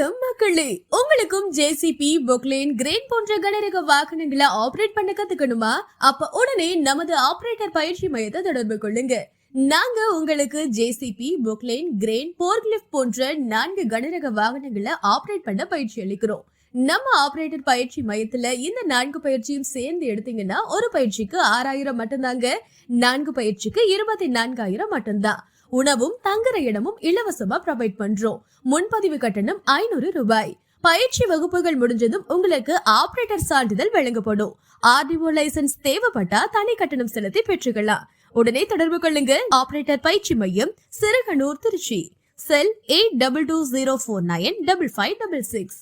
வணக்கம் மக்களே, உங்களுக்கும் ஜேசிபி, பொக்லைன், கிரேன் போன்ற கனரக வாகனங்களை ஆபரேட் பண்ண கத்துக்கணுமா? அப்ப உடனே நமது ஆபரேட்டர் பயிற்சி மையத்தை தொடர்பு கொள்ளுங்க. நாங்க உங்களுக்கு ஜேசிபி, பொக்லைன், கிரேன், போர்க்லிஃப்ட் போன்ற 4 கனரக வாகனங்களை ஆபரேட் பண்ண பயிற்சி அளிக்கிறோம். நம்ம ஆபரேட்டர் பயிற்சி மையத்துல இந்த 4 பயிற்சியும் சேர்ந்து எடுத்தீங்கன்னா ஒரு பயிற்சிக்கு 6000 மட்டும்தாங்க. 4 பயிற்சிக்கு 24000 மட்டும்தான். உணவும் தங்குற இடமும் இலவசமா ப்ரொவைட் பண்றோம். முன்பதிவு கட்டணம் 500 ரூபாய். பயிற்சி வகுப்புகள் முடிஞ்சதும் உங்களுக்கு ஆபரேட்டர் சான்றிதழ் வழங்கப்படும். ஆர்டிஓ லைசன்ஸ் தேவைப்பட்டா தனி கட்டணம் செலுத்தி பெற்றுக்கலாம். உடனே தொடர்பு கொள்ளுங்க. ஆபரேட்டர் பயிற்சி மையம், சிறுகனூர், திருச்சி. செல் 8220495566.